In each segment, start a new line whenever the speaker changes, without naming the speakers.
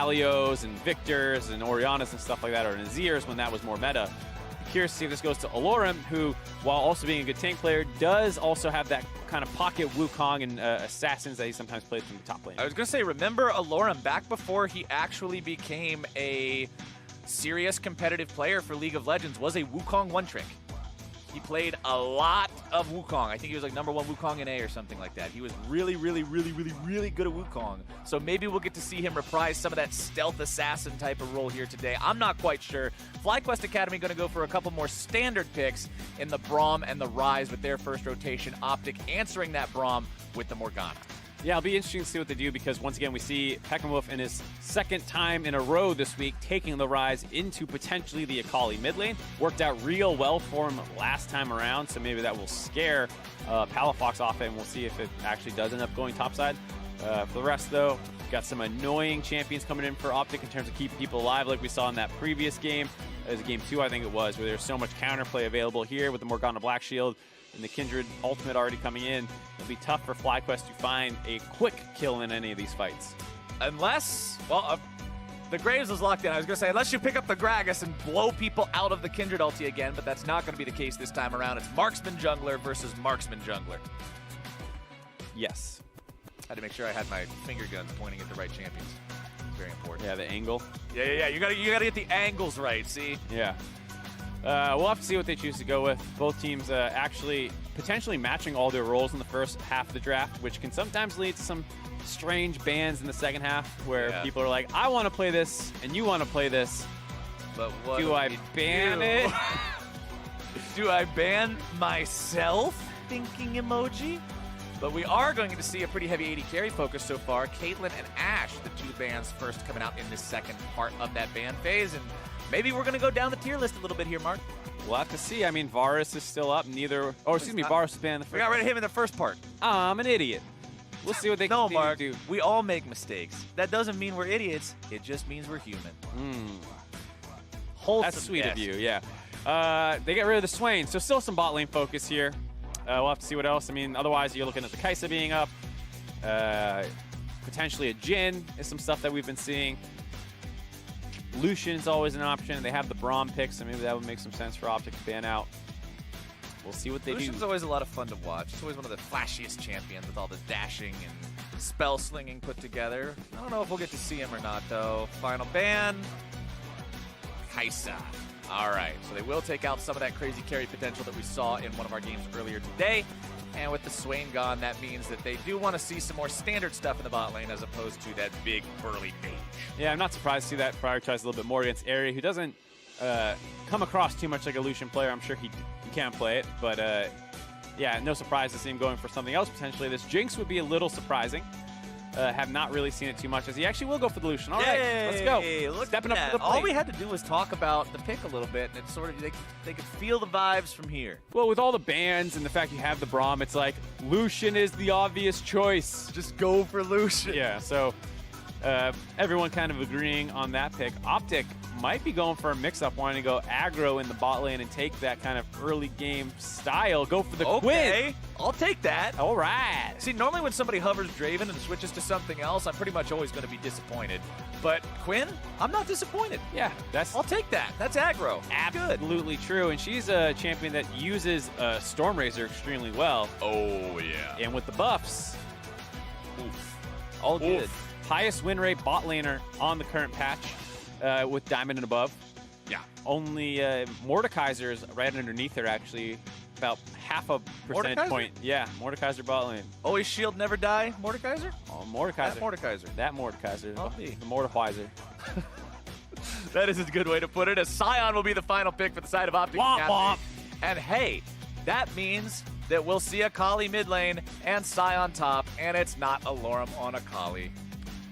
Galios and Victors and Orianas and stuff like that, or Nazirs when that was more meta. Curious to see if this goes to Alorum, who, while also being a good tank player, does also have that kind of pocket Wukong and Assassins that he sometimes plays from the top lane.
I was going to say, remember Alorum back before he actually became a serious competitive player for League of Legends was a Wukong one-trick. He played a lot of Wukong. I think he was like #1 Wukong in A or something like that. He was really, really, really, really, really good at Wukong. So maybe we'll get to see him reprise some of that stealth assassin type of role here today. I'm not quite sure. FlyQuest Academy going to go for a couple more standard picks in the Braum and the Ryze with their first rotation. OpTic answering that Braum with the Morgana.
Yeah, it'll be interesting to see what they do because, once again, we see Peckinwolf in his second time in a row this week taking the Ryze into potentially the Akali mid lane. Worked out real well for him last time around, so maybe that will scare Palafox off it, and we'll see if it actually does end up going topside. For the rest, though, we've got some annoying champions coming in for OpTic in terms of keeping people alive, like we saw in that previous game. It was game 2, I think it was, where there's so much counterplay available here with the Morgana Black Shield and the Kindred ultimate already coming in. It'll be tough for FlyQuest to find a quick kill in any of these fights.
Unless, well, the Graves is locked in. I was going to say, unless you pick up the Gragas and blow people out of the Kindred ulti again, but that's not going to be the case this time around. It's Marksman Jungler versus Marksman Jungler.
Yes.
Had to make sure I had my finger guns pointing at the right champions. It's very important.
Yeah, the angle.
Yeah. You gotta get the angles right, see?
Yeah. We'll have to see what they choose to go with. Both teams actually potentially matching all their roles in the first half of the draft, which can sometimes lead to some strange bans in the second half where people are like, I want to play this and you want to play this.
But what
do I ban it?
Do I ban myself? Thinking emoji. But we are going to see a pretty heavy AD carry focus so far. Caitlyn and Ashe, the two bans first coming out in this second part of that ban phase. And maybe we're going to go down the tier list a little bit here, Mark.
We'll have to see. I mean, Varus is still up. Varus is banned the first.
We got rid of him in the first part.
I'm an idiot. We'll see what they can do.
We all make mistakes. That doesn't mean we're idiots. It just means we're human.
That's sweet of you, yeah. They get rid of the Swain, so still some bot lane focus here. We'll have to see what else. I mean, otherwise, you're looking at the Kai'Sa being up. Potentially a Jhin is some stuff that we've been seeing. Lucian's always an option. They have the Braum pick, so maybe that would make some sense for OpTic to ban out. We'll see what they do.
Lucian's always a lot of fun to watch. It's always one of the flashiest champions with all the dashing and spell slinging put together. I don't know if we'll get to see him or not, though. Final ban. Kai'Sa. All right, so they will take out some of that crazy carry potential that we saw in one of our games earlier today. And with the Swain gone, that means that they do want to see some more standard stuff in the bot lane as opposed to that big burly mage.
Yeah, I'm not surprised to see that prioritized a little bit more against Ahri, who doesn't come across too much like a Lucian player. I'm sure he can play it, but yeah, no surprise to see him going for something else potentially. This Jinx would be a little surprising. Have not really seen it too much, as he actually will go for the Lucian. All right, let's go. Stepping up to the plate.
All we had to do was talk about the pick a little bit, and it's sort of they could feel the vibes from here.
Well, with all the bans and the fact you have the Braum, it's like Lucian is the obvious choice.
Just go for Lucian.
Yeah, so everyone kind of agreeing on that pick. OpTic might be going for a mix-up, wanting to go aggro in the bot lane and take that kind of early game style. Go for the Quinn.
I'll take that.
All right.
See, normally when somebody hovers Draven and switches to something else, I'm pretty much always going to be disappointed. But Quinn, I'm not disappointed.
Yeah,
I'll take that. That's aggro.
Absolutely true. And she's a champion that uses Stormrazor extremely well.
Oh, yeah.
And with the buffs, all good. Highest win rate bot laner on the current patch. With Diamond and above.
Yeah.
Only Mordekaiser is right underneath her, actually. About half a percentage point. Yeah, Mordekaiser bot lane.
Always shield, never die, Mordekaiser?
Oh, Mordekaiser.
That Mordekaiser.
The Mordekaiser.
That is a good way to put it. A Sion will be the final pick for the side of OpTic Academy. And hey, that means that we'll see Akali mid lane and Sion top, and it's not Alorum on Akali.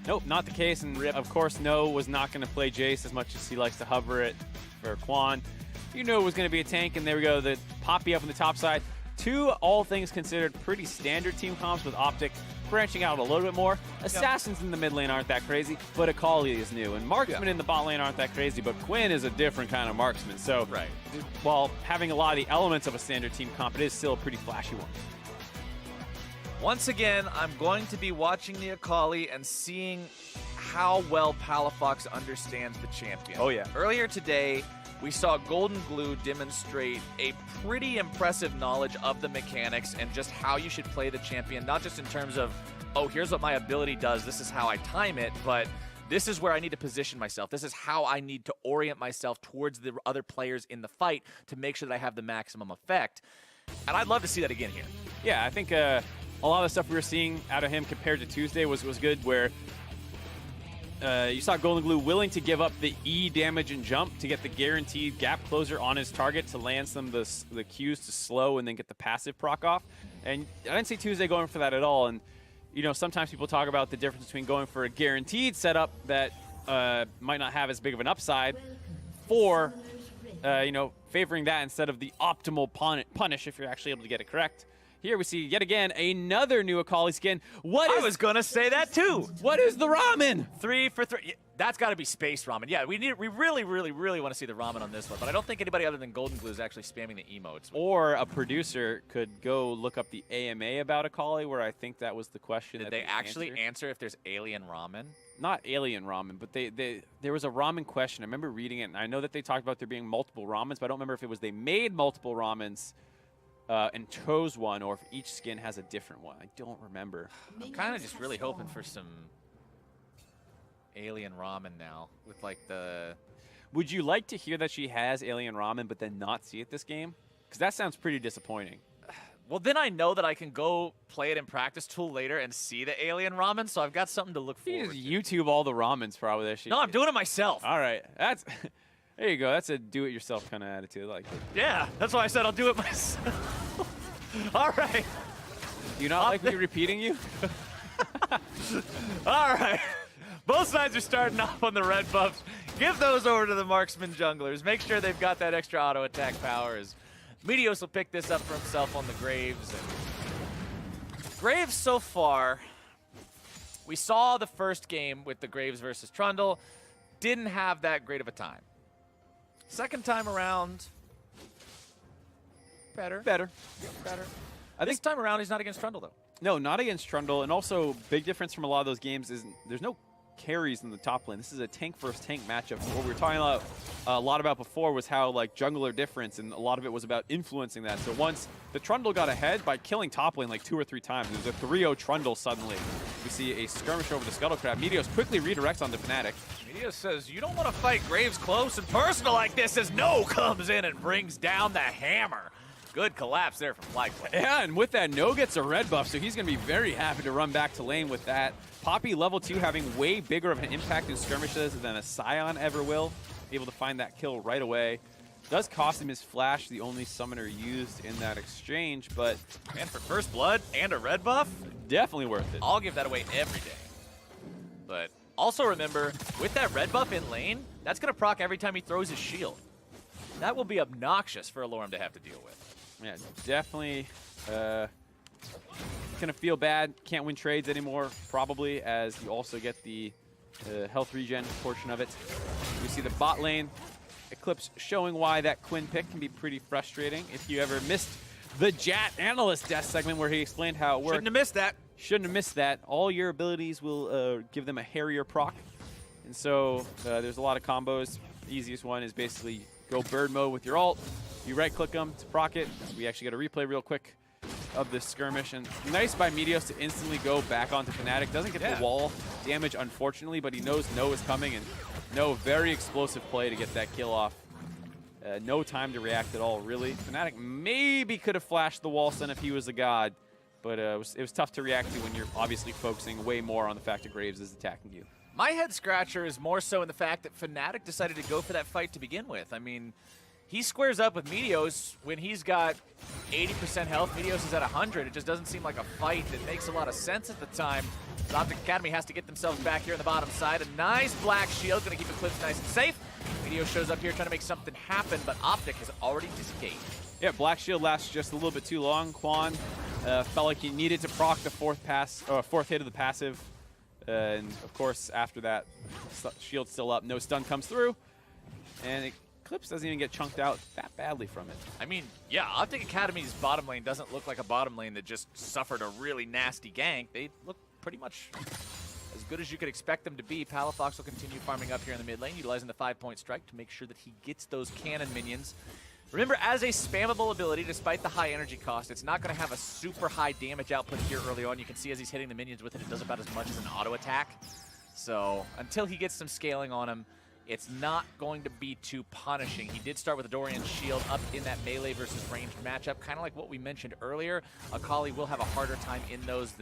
Nope, not the case, and of course, No was not going to play Jace as much as he likes to hover it for Quan. You knew it was going to be a tank, and there we go, the Poppy up on the top side. Two, all things considered, pretty standard team comps with OpTic branching out a little bit more. Assassins in the mid lane aren't that crazy, but Akali is new, and Marksmen in the bot lane aren't that crazy, but Quinn is a different kind of marksman. So, while having a lot of the elements of a standard team comp, it is still a pretty flashy one.
Once again, I'm going to be watching the Akali and seeing how well Palafox understands the champion.
Oh, yeah.
Earlier today, we saw Golden Glue demonstrate a pretty impressive knowledge of the mechanics and just how you should play the champion, not just in terms of, oh, here's what my ability does, this is how I time it, but this is where I need to position myself. This is how I need to orient myself towards the other players in the fight to make sure that I have the maximum effect. And I'd love to see that again here.
Yeah, I think a lot of the stuff we were seeing out of him compared to Tuesday was good, where you saw Golden Glue willing to give up the E damage and jump to get the guaranteed gap closer on his target to land some of the Qs to slow and then get the passive proc off. And I didn't see Tuesday going for that at all. And you know, sometimes people talk about the difference between going for a guaranteed setup that might not have as big of an upside, for you know, favoring that instead of the optimal punish if you're actually able to get it correct. Here we see, yet again, another new Akali skin.
I was going to say that too.
What is the ramen?
3 for 3. That's got to be space ramen. Yeah, we really want to see the ramen on this one, but I don't think anybody other than Golden Glue is actually spamming the emotes.
Or a producer could go look up the AMA about Akali, where I think that was the question.
Did they actually answer if there's alien ramen?
Not alien ramen, but there was a ramen question. I remember reading it, and I know that they talked about there being multiple ramens, but I don't remember if it was they made multiple ramens and chose one, or if each skin has a different one. I don't remember.
I'm kind of just really hoping for some alien ramen now with like the...
Would you like to hear that she has alien ramen but then not see it this game? Because that sounds pretty disappointing.
Well, then I know that I can go play it in practice tool later and see the alien ramen, so I've got something to look forward to.
You just YouTube all the ramens probably. That
No, I'm doing it myself.
All right. That's... There you go. That's a do-it-yourself kind of attitude. I like it.
Yeah, that's why I said I'll do it myself. All right.
Do you not like me repeating you?
All right. Both sides are starting off on the red buffs. Give those over to the marksman junglers. Make sure they've got that extra auto attack power. As Meteos will pick this up for himself on the Graves. And Graves so far, we saw the first game with the Graves versus Trundle. Didn't have that great of a time. Second time around, better. This time around, he's not against Trundle, though.
No, not against Trundle. And also, big difference from a lot of those games is there's no carries in the top lane. This is a tank versus tank matchup. What we were talking about a lot about before was how like jungler difference, and a lot of it was about influencing that. So once the Trundle got ahead by killing top lane like 2 or 3 times, it was a 3-0 Trundle suddenly. We see a skirmish over the Scuttlecrab. Meteos quickly redirects onto Fnatic.
Meteos says, you don't want to fight Graves close and personal like this, as No comes in and brings down the hammer. Good collapse there from FlyQuest.
Yeah, and with that, No gets a red buff, so he's going to be very happy to run back to lane with that. Poppy level 2 having way bigger of an impact in skirmishes than a Scion ever will. Able to find that kill right away. Does cost him his flash, the only summoner used in that exchange, but...
And for first blood and a red buff?
Definitely worth it.
I'll give that away every day. But also remember, with that red buff in lane, that's going to proc every time he throws his shield. That will be obnoxious for Alorum to have to deal with.
Yeah, definitely gonna feel bad. Can't win trades anymore, probably, as you also get the health regen portion of it. We see the bot lane. Eclipse showing why that Quinn pick can be pretty frustrating. If you ever missed the Jat Analyst Death segment where he explained how it worked.
Shouldn't have missed that.
Shouldn't have missed that. All your abilities will give them a Harrier proc. And so there's a lot of combos. The easiest one is basically go bird mode with your ult. You right-click them to proc it. We actually got a replay real quick of this skirmish. And nice by Meteos to instantly go back onto Fnatic. Doesn't get the wall damage, unfortunately, but he knows No is coming. And No, very explosive play to get that kill off. No time to react at all, really. Fnatic maybe could have flashed the wall stun if he was a god. But it was tough to react to when you're obviously focusing way more on the fact that Graves is attacking you.
My head scratcher is more so in the fact that Fnatic decided to go for that fight to begin with. I mean, he squares up with Meteos when he's got 80% health. Meteos is at 100. It just doesn't seem like a fight that makes a lot of sense at the time. But OpTic Academy has to get themselves back here on the bottom side. A nice black shield, going to keep Eclipse nice and safe. Meteos shows up here trying to make something happen, but OpTic has already disengaged.
Yeah, black shield lasts just a little bit too long. Quan felt like he needed to proc the fourth hit of the passive. And of course, after that, shield's still up. No stun comes through. And Eclipse doesn't even get chunked out that badly from it.
I mean, yeah, OpTic Academy's bottom lane doesn't look like a bottom lane that just suffered a really nasty gank. They look pretty much as good as you could expect them to be. Palafox will continue farming up here in the mid lane, utilizing the 5-point strike to make sure that he gets those cannon minions. Remember, as a spammable ability, despite the high energy cost, it's not going to have a super high damage output here early on. You can see as he's hitting the minions with it, it does about as much as an auto attack. So until he gets some scaling on him, it's not going to be too punishing. He did start with a Dorian Shield up in that melee versus ranged matchup, kind of like what we mentioned earlier. Akali will have a harder time in those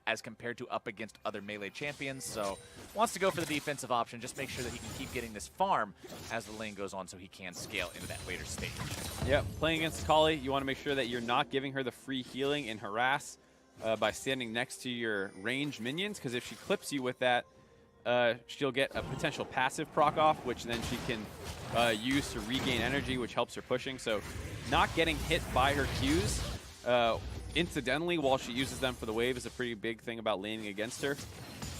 as compared to up against other melee champions, so wants to go for the defensive option. Just make sure that he can keep getting this farm as the lane goes on so he can scale into that later stage.
Yep, playing against Akali, you want to make sure that you're not giving her the free healing and harass by standing next to your ranged minions, because if she clips you with that, she'll get a potential passive proc off, which then she can use to regain energy, which helps her pushing. So not getting hit by her Qs incidentally while she uses them for the wave is a pretty big thing about laning against her.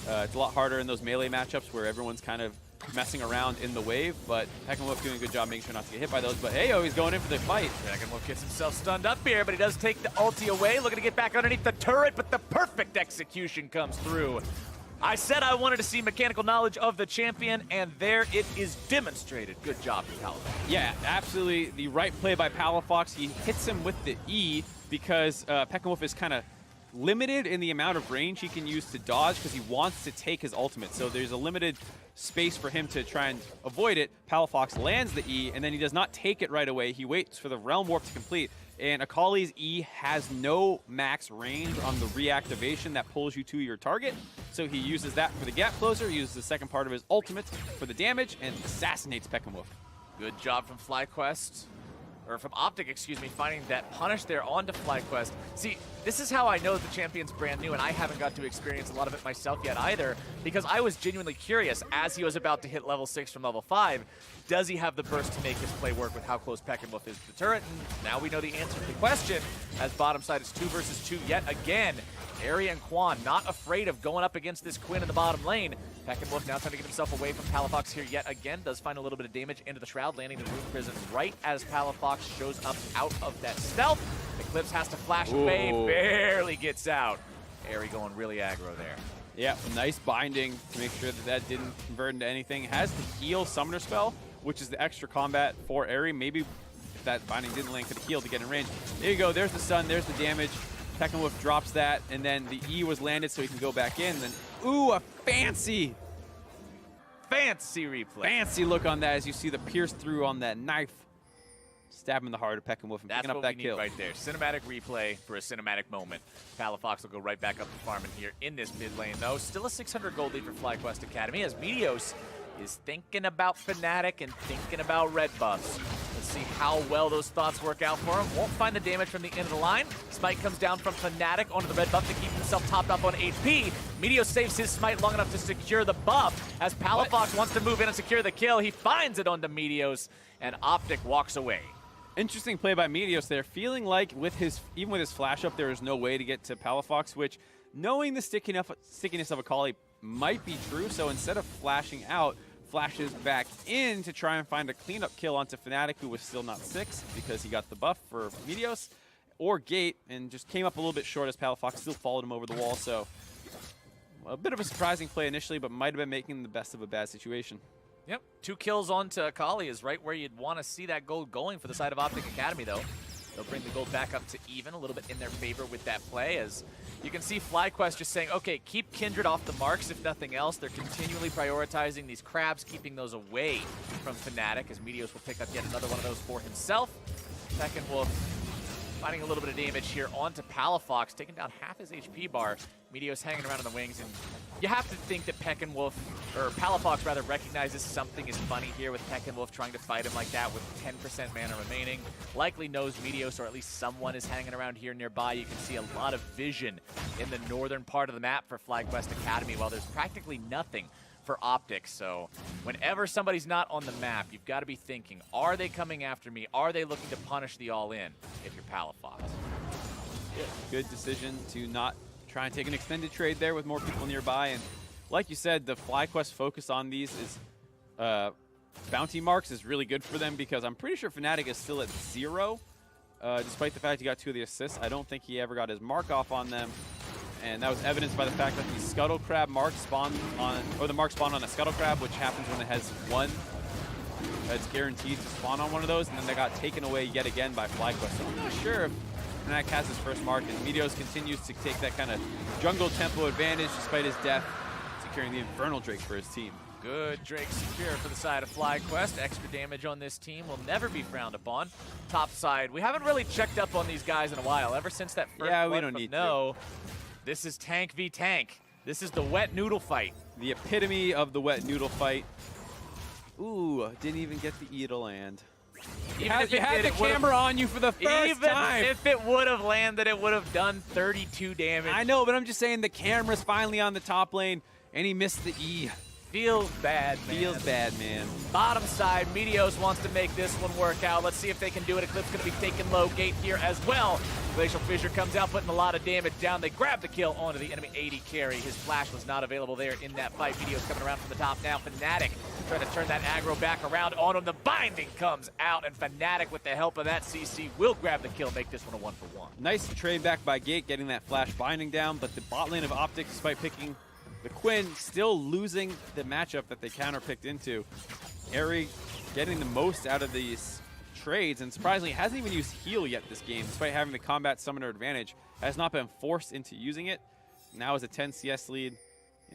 It's a lot harder in those melee matchups where everyone's kind of messing around in the wave, but Pekkenwolf doing a good job making sure not to get hit by those. But hey, he's going in for the fight.
Pekkenwolf gets himself stunned up here, but he does take the ulti away, looking to get back underneath the turret, but the perfect execution comes through. I said I wanted to see mechanical knowledge of the champion, and there it is demonstrated. Good job, Palafox.
Yeah, absolutely the right play by Palafox. He hits him with the E because Pekkenwolf is kind of limited in the amount of range he can use to dodge because he wants to take his ultimate. So there's a limited space for him to try and avoid it. Palafox lands the E, and then he does not take it right away. He waits for the Realm Warp to complete. And Akali's E has no max range on the reactivation that pulls you to your target. So he uses that for the gap closer, he uses the second part of his ultimate for the damage, and assassinates Pekkenwolf.
Good job from FlyQuest. Or from OpTic, excuse me, finding that punish there onto FlyQuest. See, this is how I know the champion's brand new, and I haven't got to experience a lot of it myself yet either, because I was genuinely curious as he was about to hit level 6 from level 5, does he have the burst to make his play work with how close Pekkenwolf is to the turret? And now we know the answer to the question, as bottom side is 2 versus 2 yet again. Ari and Quan not afraid of going up against this Quinn in the bottom lane. Pekkenwolf now trying to get himself away from Palafox here yet again. Does find a little bit of damage into the Shroud, landing the Rune Prison right as Palafox shows up out of that stealth. Eclipse has to flash away, barely gets out. Ari going really aggro there.
Yeah, nice binding to make sure that that didn't convert into anything. Has the heal Summoner spell, which is the extra combat for Ari. Maybe if that binding didn't land, could have healed to get in range. There you go, there's the stun, there's the damage. Pekkenwolf drops that, and then the E was landed so he can go back in. Then, ooh, a fancy
replay.
Fancy look on that as you see the pierce through on that knife. Stab him in the heart of Pekkenwolf and picking up that kill.
Right there. Cinematic replay for a cinematic moment. Palafox will go right back up to farming here in this mid lane, though. Still a 600 gold lead for FlyQuest Academy as Meteos is thinking about Fnatic and thinking about red buffs. Let's see how well those thoughts work out for him. Won't find the damage from the end of the line. Smite comes down from Fnatic onto the red buff to keep himself topped up on HP. Meteos saves his Smite long enough to secure the buff. As Palafox wants to move in and secure the kill, he finds it onto Meteos, and OpTic walks away.
Interesting play by Meteos there, feeling like even with his flash up, there is no way to get to Palafox, which, knowing the stickiness of Akali might be true, so instead of flashing out, flashes back in to try and find a cleanup kill onto Fnatic, who was still not 6 because he got the buff for Meteos, or Gate, and just came up a little bit short as Palafox still followed him over the wall. So a bit of a surprising play initially, but might have been making the best of a bad situation.
Yep, 2 kills onto Akali is right where you'd want to see that gold going for the side of OpTic Academy, though. They'll bring the gold back up to even, a little bit in their favor with that play, as you can see FlyQuest just saying, okay, keep Kindred off the marks if nothing else. They're continually prioritizing these crabs, keeping those away from Fnatic, as Meteos will pick up yet another one of those for himself. Pekkenwolf finding a little bit of damage here onto Palafox, taking down half his HP bar. Meteos hanging around in the wings, and you have to think that Pekkenwolf, or Palafox rather, recognizes something is funny here with Pekkenwolf trying to fight him like that with 10% mana remaining. Likely knows Meteos, or at least someone is hanging around here nearby. You can see a lot of vision in the northern part of the map for FlyQuest Academy, while there's practically nothing for OpTic. So whenever somebody's not on the map, you've got to be thinking, are they coming after me? Are they looking to punish the all-in if you're Palafox?
Yeah, good decision to not try and take an extended trade there with more people nearby. And like you said, the FlyQuest focus on these is bounty marks is really good for them, because I'm pretty sure Fnatic is still at 0. Despite the fact he got 2 of the assists, I don't think he ever got his mark off on them. and that was evidenced by the fact that the Scuttle Crab mark spawned on, or the mark spawned on a Scuttle Crab, which happens when it has one. It's guaranteed to spawn on one of those, and then they got taken away yet again by FlyQuest. So I'm not sure if Fnatic has his first mark, and Meteos continues to take that kind of jungle tempo advantage despite his death, securing the Infernal Drake for his team.
Good Drake secure for the side of FlyQuest. Extra damage on this team will never be frowned upon. Top side, we haven't really checked up on these guys in a while. Ever since that first
we don't need
to. This is tank v tank. This is the wet noodle fight.
The epitome of the wet noodle fight. Ooh, didn't even get the E to land. You had the camera on you for the first time.
Even if it would have landed, it would have done 32 damage.
I know, but I'm just saying the camera's finally on the top lane, and he missed the E.
Feels bad, man.
Feels bad, man.
Bottom side, Meteos wants to make this one work out. Let's see if they can do it. Eclipse going to be taking low gate here as well. Glacial Fissure comes out, putting a lot of damage down. They grab the kill onto the enemy 80 carry. His flash was not available there in that fight. Meteos coming around from the top now. Fnatic trying to turn that aggro back around on him. The binding comes out, and Fnatic, with the help of that CC, will grab the kill, make this one a 1-for-1.
Nice trade back by Gate, getting that flash binding down, but the bot lane of OpTic, despite picking the Quinn, still losing the matchup that they counterpicked into. Eri getting the most out of these trades, and surprisingly hasn't even used heal yet this game, despite having the combat summoner advantage. Has not been forced into using it. Now is a 10 CS lead,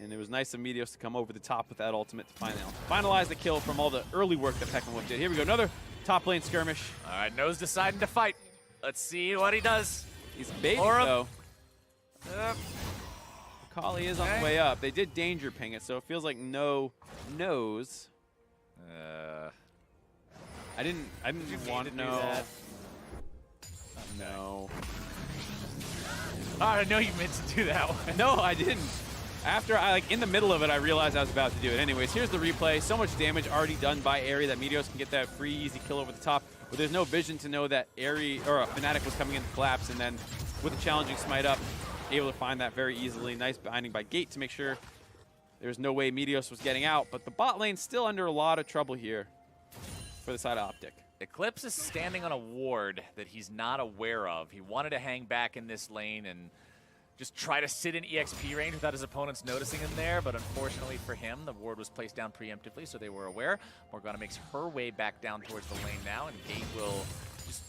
and it was nice of Meteos to come over the top with that ultimate to finalize the kill from all the early work that Pekka did. Here we go, another top lane skirmish.
All right, Nose deciding to fight. Let's see what he does.
He's baiting though. Kali is on the way up. They did danger ping it, so it feels like no knows. I didn't want to know. No.
I know you meant to do that one.
No, I didn't. After in the middle of it, I realized I was about to do it. Anyways, here's the replay. So much damage already done by Eri that Meteos can get that free, easy kill over the top. But there's no vision to know that Fnatic was coming in to collapse, and then with a challenging smite up, able to find that very easily. Nice binding by Gate to make sure there's no way Meteos was getting out. But the bot lane's still under a lot of trouble here for the side of OpTic.
Eclipse is standing on a ward that he's not aware of. He wanted to hang back in this lane and just try to sit in EXP range without his opponents noticing him there, but unfortunately for him, the ward was placed down preemptively, so they were aware. Morgana makes her way back down towards the lane now, and Gate will just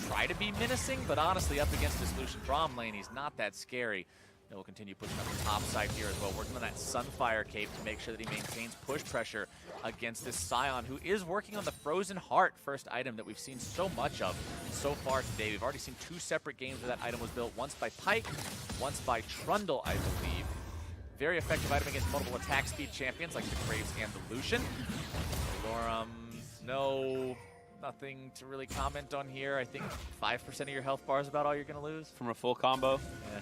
try to be menacing, but honestly, up against this Lucian Braum lane, he's not that scary. And we'll continue pushing up the top side here as well, working on that Sunfire cape to make sure that he maintains push pressure against this Scion, who is working on the Frozen Heart first item that we've seen so much of so far today. We've already seen 2 separate games where that item was built, once by Pyke, once by Trundle, I believe. Very effective item against multiple attack speed champions like the Graves and the Lucian. No, nothing to really comment on here. I think 5% of your health bar is about all you're going to lose.
From a full combo.
Yeah.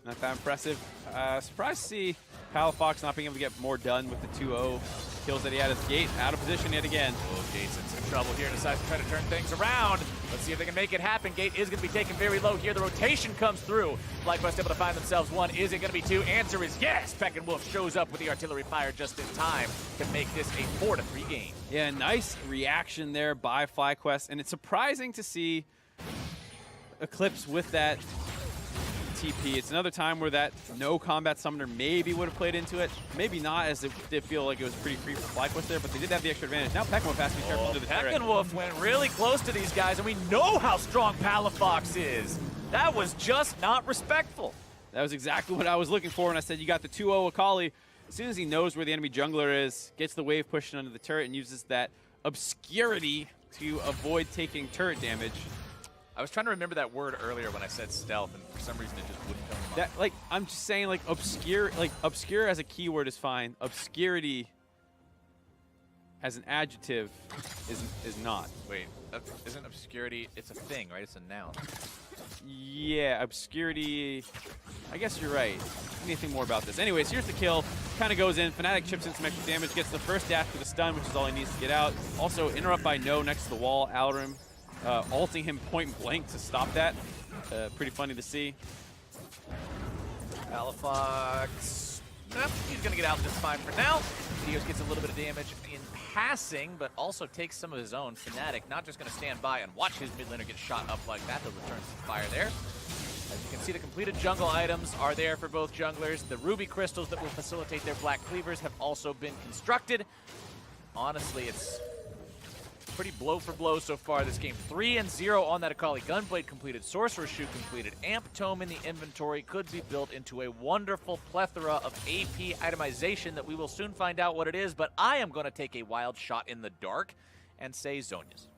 Not that impressive. Surprised to see Palafox not being able to get more done with the 2-0 kills that he had as Gate. Out of position yet again.
Oh, Gate's in some trouble here. Decides to try to turn things around. Let's see if they can make it happen. Gate is going to be taken very low here. The rotation comes through. FlyQuest able to find themselves one. Is it going to be 2? Answer is yes. Peckenwolf shows up with the artillery fire just in time to make this a 4-3 game. Yeah,
nice reaction there by FlyQuest. And it's surprising to see Eclipse with that TP. It's another time where that no combat summoner maybe would have played into it. Maybe not, as it did feel like it was pretty free for FlyQuest there, but they did have the extra advantage. Now Peckenwolf has to be careful under the turret.
Peckenwolf went really close to these guys, and we know how strong Palafox is. That was just not respectful.
That was exactly what I was looking for when I said you got the 2-0 Akali. As soon as he knows where the enemy jungler is, gets the wave pushing under the turret and uses that obscurity to avoid taking turret damage.
I was trying to remember that word earlier when I said stealth, and for some reason it just wouldn't come to mind.
Like, I'm just saying, like, obscure as a keyword is fine. Obscurity as an adjective is not.
Wait, isn't obscurity, it's a thing, right? It's a noun.
Yeah, obscurity, I guess you're right. Anything more about this? Anyways, here's the kill. Kind of goes in. Fnatic chips in some extra damage, gets the first dash for the stun, which is all he needs to get out. Also, interrupt by No next to the wall. Alrim ulting him point blank to stop that. Pretty funny to see.
Palafox, he's going to get out just fine for now. Meteos gets a little bit of damage in passing, but also takes some of his own. Fnatic not just going to stand by and watch his mid laner get shot up like that. They'll return some fire there. As you can see, the completed jungle items are there for both junglers. The ruby crystals that will facilitate their black cleavers have also been constructed. Honestly, it's pretty blow for blow so far this game. 3-0 on that Akali Gunblade completed, Sorcerer's Shoe completed, Amp Tome in the inventory could be built into a wonderful plethora of AP itemization that we will soon find out what it is, but I am going to take a wild shot in the dark and say Zhonya's.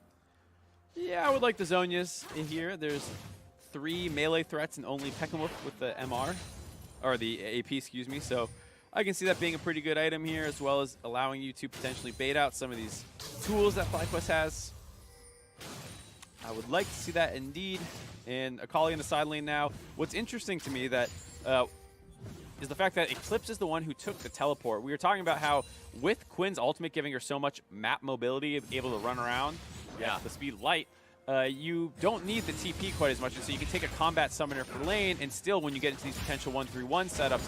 Yeah, I would like the Zhonya's in here. There's 3 melee threats and only Pekka with the MR, or the AP, excuse me, so I can see that being a pretty good item here, as well as allowing you to potentially bait out some of these tools that FlyQuest has. I would like to see that indeed. And Akali in the side lane now. What's interesting to me that is the fact that Eclipse is the one who took the teleport. We were talking about how with Quinn's ultimate giving her so much map mobility, able to run around at the speed of light, you don't need the TP quite as much. And so you can take a combat summoner for lane, and still when you get into these potential 1-3-1 setups,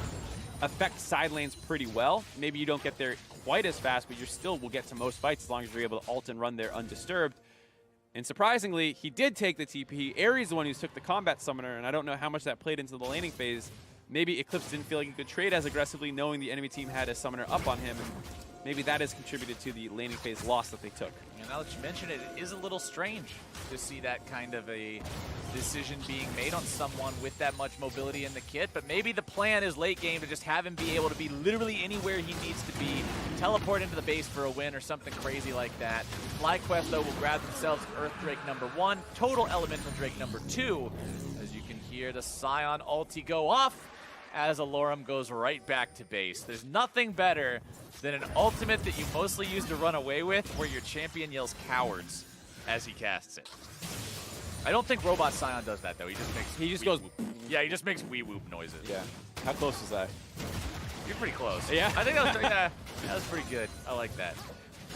affect side lanes pretty well. Maybe you don't get there quite as fast, but you still will get to most fights as long as you're able to ult and run there undisturbed. And surprisingly, he did take the TP. Ares the one who took the combat summoner, and I don't know how much that played into the laning phase. Maybe Eclipse didn't feel like he could trade as aggressively knowing the enemy team had a summoner up on him, and maybe that has contributed to the laning phase loss that they took.
And now that you mention it, it is a little strange to see that kind of a decision being made on someone with that much mobility in the kit, but maybe the plan is late game to just have him be able to be literally anywhere he needs to be, teleport into the base for a win or something crazy like that. FlyQuest, though, will grab themselves Earth Drake #1, Total Elemental Drake #2, as you can hear the Scion ulti go off as Alorum goes right back to base. There's nothing better than an ultimate that you mostly use to run away with where your champion yells cowards as he casts it. I don't think Robot Scion does that, though. He just goes... Yeah, he just makes wee-whoop noises.
Yeah. How close is that?
You're pretty close.
Yeah?
I think that was pretty good. I like that.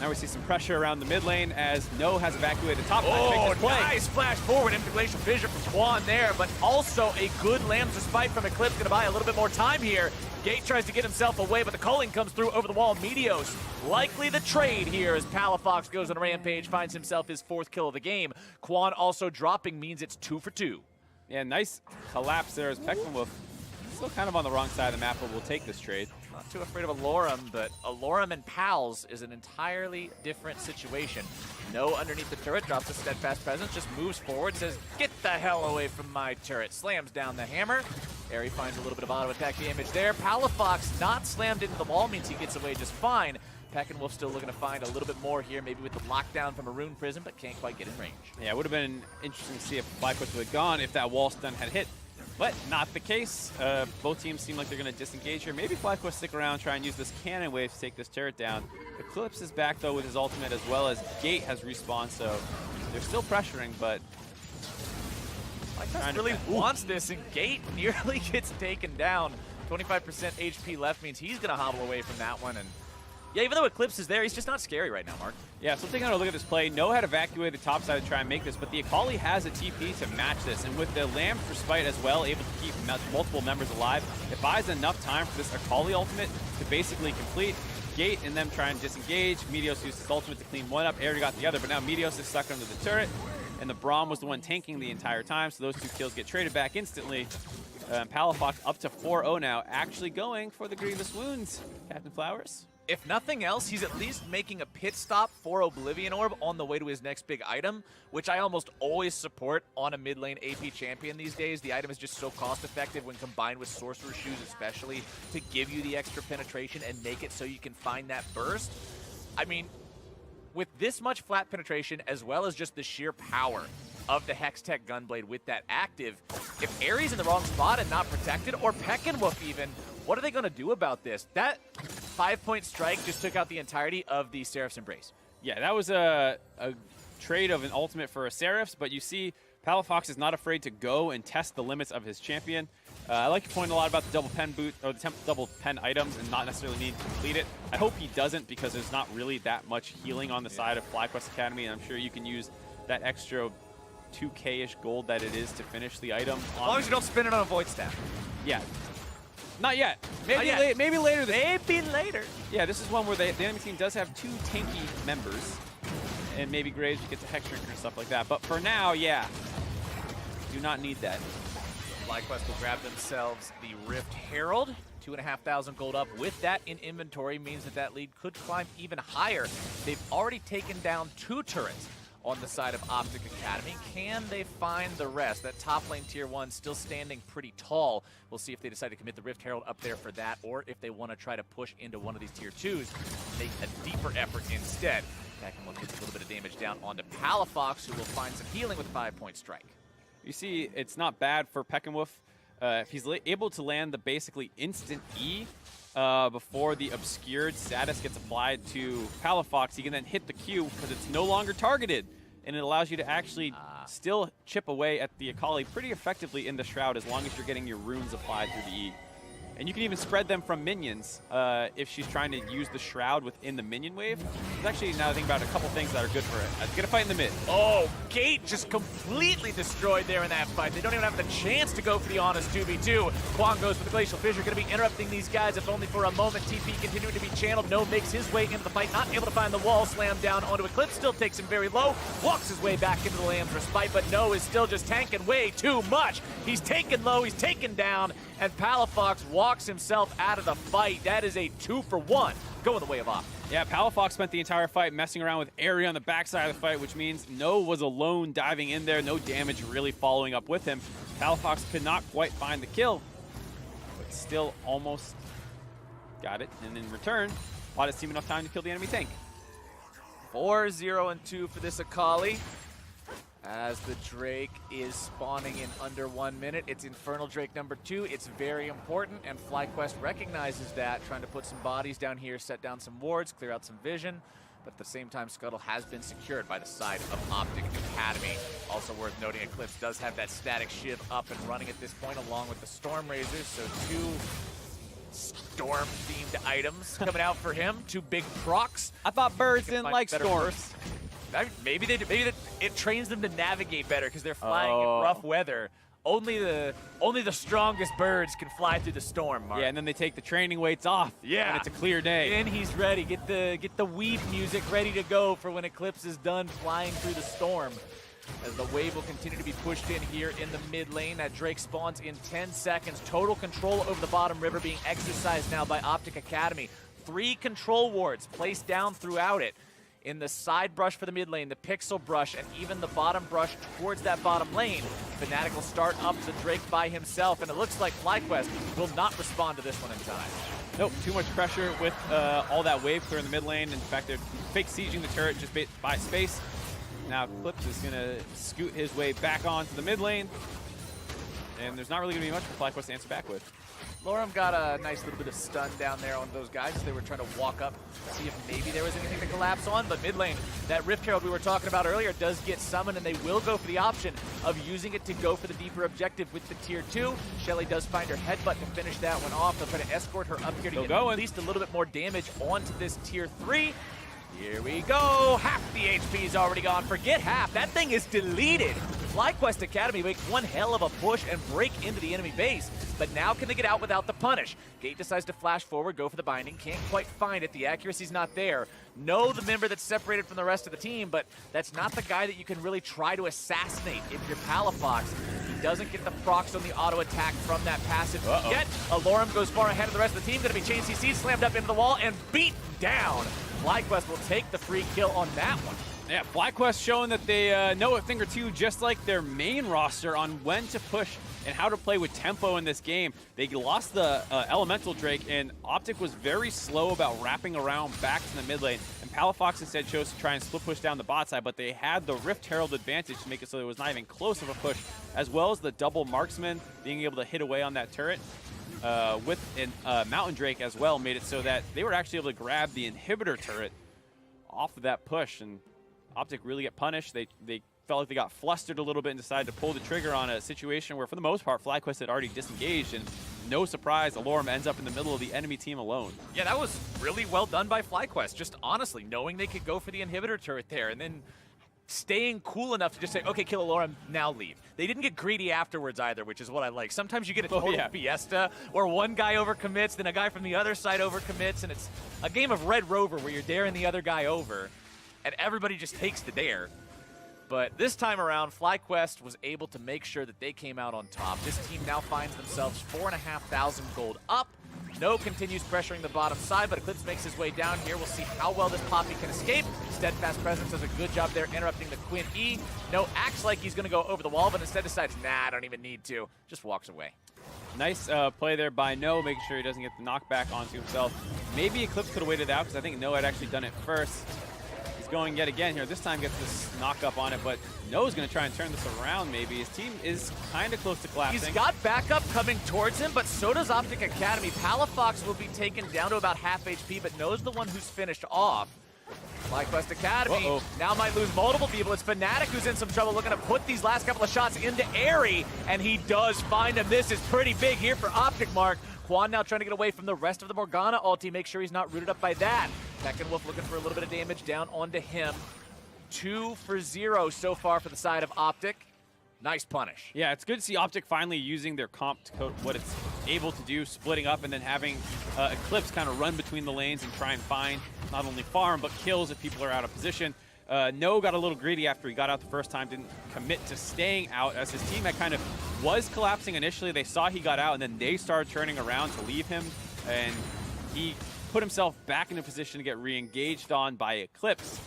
Now we see some pressure around the mid lane as No has evacuated the top lane.
Oh, nice flash forward. Infiltration vision from Quan there, but also a good Lamb's Respite from Eclipse. Going to buy a little bit more time here. Gate tries to get himself away, but the culling comes through over the wall. Meteos likely the trade here as Palafox goes on a rampage, finds himself his 4th kill of the game. Quan also dropping means it's 2 for 2.
Yeah, nice collapse there as Pekka still kind of on the wrong side of the map, but will take this trade.
Not too afraid of Alorum, but Alorum and Pals is an entirely different situation. No underneath the turret, drops a steadfast presence, just moves forward, says, get the hell away from my turret. Slams down the hammer. Airy finds a little bit of auto attack damage there. Palafox not slammed into the wall means he gets away just fine. Peckenwolf still looking to find a little bit more here, maybe with the lockdown from a Rune Prison, but can't quite get in range.
Yeah, it would have been interesting to see if FlyQuest would have gone if that wall stun had hit. But not the case. Both teams seem like they're going to disengage here. Maybe FlyQuest stick around, try and use this cannon wave to take this turret down. Eclipse is back, though, with his ultimate, as well as Gate has respawned, so they're still pressuring, but...
FlyQuest really wants this, and Gate nearly gets taken down. 25% HP left means he's going to hobble away from that one, and yeah, even though Eclipse is there, he's just not scary right now, Mark. Yeah, so taking a look at this play, No had evacuated the top side to try and make this, but the Akali has a TP to match this, and with the Lamb's Respite as well, able to keep multiple members alive, it buys enough time for this Akali ultimate to basically complete. Gate and them try and disengage. Meteos used his ultimate to clean one up. Air got the other, but now Meteos is stuck under the turret, and the Braum was the one tanking the entire time, so those 2 kills get traded back instantly. Palafox up to 4-0 now, actually going for the Grievous Wounds. Captain Flowers? If nothing else, he's at least making a pit stop for Oblivion Orb on the way to his next big item, which I almost always support on a mid lane AP champion these days. The item is just so cost effective when combined with Sorcerer's Shoes especially to give you the extra penetration and make it so you can find that burst. I mean, with this much flat penetration as well as just the sheer power of the Hextech Gunblade with that active, if Ares in the wrong spot and not protected, or Peckenwolf even, what are they going to do about this? That 5-point strike just took out the entirety of the Seraph's Embrace. Yeah, that was a trade of an ultimate for a Seraph's, but you see Palafox is not afraid to go and test the limits of his champion. I like your point a lot about the double pen boot, or the double pen items, and not necessarily need to complete it. I hope he doesn't, because there's not really that much healing on the side of FlyQuest Academy, and I'm sure you can use that extra 2K-ish gold that it is to finish the item. As long as you don't spend it on a Void Staff. Yeah. Not yet. Maybe, maybe later. Maybe later. Yeah, this is one where the enemy team does have 2 tanky members, and maybe Graves gets a Hex Drinker and stuff like that. But for now, yeah, do not need that. FlyQuest will grab themselves the Rift Herald. 2,500 gold up. With that in inventory means that that lead could climb even higher. They've already taken down 2 turrets on the side of OpTic Academy. Can they find the rest? That top lane tier 1 still standing pretty tall. We'll see if they decide to commit the Rift Herald up there for that, or if they want to try to push into one of these tier 2s, make a deeper effort instead. That can look a little bit of damage down onto Palafox, who will find some healing with a 5-point strike.
You see, it's not bad for Peckenwolf. If he's able to land the basically instant E before the obscured status gets applied to Palafox, he can then hit the Q because it's no longer targeted. And it allows you to actually still chip away at the Akali pretty effectively in the Shroud as long as you're getting your runes applied through the E. And you can even spread them from minions if she's trying to use the Shroud within the minion wave. There's actually, now I think about it, a couple things that are good for it. Get a fight in the mid.
Oh, Gate just completely destroyed there in that fight. They don't even have the chance to go for the honest 2v2. Kwang goes for the Glacial Fissure, going to be interrupting these guys if only for a moment. TP continuing to be channeled. No makes his way into the fight, not able to find the wall. Slammed down onto Eclipse, still takes him very low. Walks his way back into the Lamb's Respite, but No is still just tanking way too much. He's taken low, he's taken down, and Palafox walks himself out of the fight. That is a 2-for-1 going the way of Op.
Yeah, Palafox spent the entire fight messing around with Airy on the backside of the fight, which means No was alone diving in there, no damage really following up with him. Palafox could not quite find the kill, but still almost got it. And in return, bought his team enough time to kill the enemy tank.
4-0-2 for this Akali. As the Drake is spawning in under 1 minute. It's Infernal Drake number 2. It's very important, and FlyQuest recognizes that, trying to put some bodies down here, set down some wards, clear out some vision. But at the same time, Scuttle has been secured by the side of OpTic Academy. Also worth noting, Eclipse does have that static shiv up and running at this point, along with the Storm Razors. So 2 storm-themed items coming out for him. 2 big procs.
I thought birds didn't like storms.
Maybe it trains them to navigate better because they're flying in rough weather. Only the strongest birds can fly through the storm, Mark.
Yeah, and then they take the training weights off.
Yeah,
and it's a clear day.
And he's ready. Get the weed music ready to go for when Eclipse is done flying through the storm. As the wave will continue to be pushed in here in the mid lane. That Drake spawns in 10 seconds. Total control over the bottom river being exercised now by OpTic Academy. 3 control wards placed down throughout it. In the side brush for the mid lane, the pixel brush, and even the bottom brush towards that bottom lane. Fnatic will start up the Drake by himself, and it looks like FlyQuest will not respond to this one in time.
Nope, too much pressure with all that wave clear in the mid lane. In fact, they're fake sieging the turret just by space. Now Eclipse is going to scoot his way back onto the mid lane, and there's not really going to be much for FlyQuest to answer back with.
Lorem got a nice little bit of stun down there on those guys as they were trying to walk up, see if maybe there was anything to collapse on. But mid lane, that Rift Herald we were talking about earlier does get summoned, and they will go for the option of using it to go for the deeper objective with the tier 2. Shelly does find her headbutt to finish that one off. They'll try to escort her up here to get at least a little bit more damage onto this tier 3. Here we go. Half the HP is already gone. Forget half. That thing is deleted. FlyQuest Academy make one hell of a push and break into the enemy base. But now can they get out without the punish? Gate decides to flash forward, go for the binding. Can't quite find it. The accuracy's not there. No, the member that's separated from the rest of the team, but that's not the guy that you can really try to assassinate if you're Palafox. He doesn't get the procs on the auto attack from that passive yet. Alorem goes far ahead of the rest of the team. Going to be chain CC, slammed up into the wall, and beat down. FlyQuest will take the free kill on that one.
Yeah, FlyQuest showing that they know a thing or two, just like their main roster, on when to push and how to play with tempo in this game. They lost the Elemental Drake, and OpTic was very slow about wrapping around back to the mid lane. And Palafox instead chose to try and split push down the bot side, but they had the Rift Herald advantage to make it so it was not even close of a push, as well as the double marksman being able to hit away on that turret. With Mountain Drake as well, made it so that they were actually able to grab the inhibitor turret off of that push, and OpTic really get punished. They felt like they got flustered a little bit and decided to pull the trigger on a situation where, for the most part, FlyQuest had already disengaged, and no surprise, Alorem ends up in the middle of the enemy team alone.
Yeah, that was really well done by FlyQuest, just honestly, knowing they could go for the inhibitor turret there, and then staying cool enough to just say, okay, kill Alorem, now leave. They didn't get greedy afterwards either, which is what I like. Sometimes you get a total fiesta where one guy overcommits, then a guy from the other side overcommits, and it's a game of Red Rover where you're daring the other guy over, and everybody just takes the dare. But this time around, FlyQuest was able to make sure that they came out on top. This team now finds themselves 4,500 gold up. No continues pressuring the bottom side, but Eclipse makes his way down here. We'll see how well this Poppy can escape. Steadfast Presence does a good job there interrupting the Quinn E. No acts like he's going to go over the wall, but instead decides, nah, I don't even need to. Just walks away.
Nice play there by No, making sure he doesn't get the knockback onto himself. Maybe Eclipse could have waited out because I think No had actually done it first. He's going yet again here. This time gets this knock up on it, but No's going to try and turn this around maybe. His team is kind of close to collapsing.
He's got backup coming towards him, but so does OpTic Academy. Palafox will be taken down to about half HP, but No's the one who's finished off. FlyQuest Academy now might lose multiple people. It's Fnatic who's in some trouble, looking to put these last couple of shots into Airy, and he does find him. This is pretty big here for OpTic, Mark. Quan now trying to get away from the rest of the Morgana ulti, make sure he's not rooted up by that. Peckenwolf looking for a little bit of damage down onto him. 2 for 0 so far for the side of OpTic. Nice punish.
Yeah, it's good to see OpTic finally using their comp to code what it's able to do, splitting up and then having Eclipse kind of run between the lanes and try and find not only farm, but kills if people are out of position. No got a little greedy after he got out the first time, didn't commit to staying out as his team had kind of was collapsing initially. They saw he got out and then they started turning around to leave him, and he put himself back in a position to get re-engaged on by Eclipse,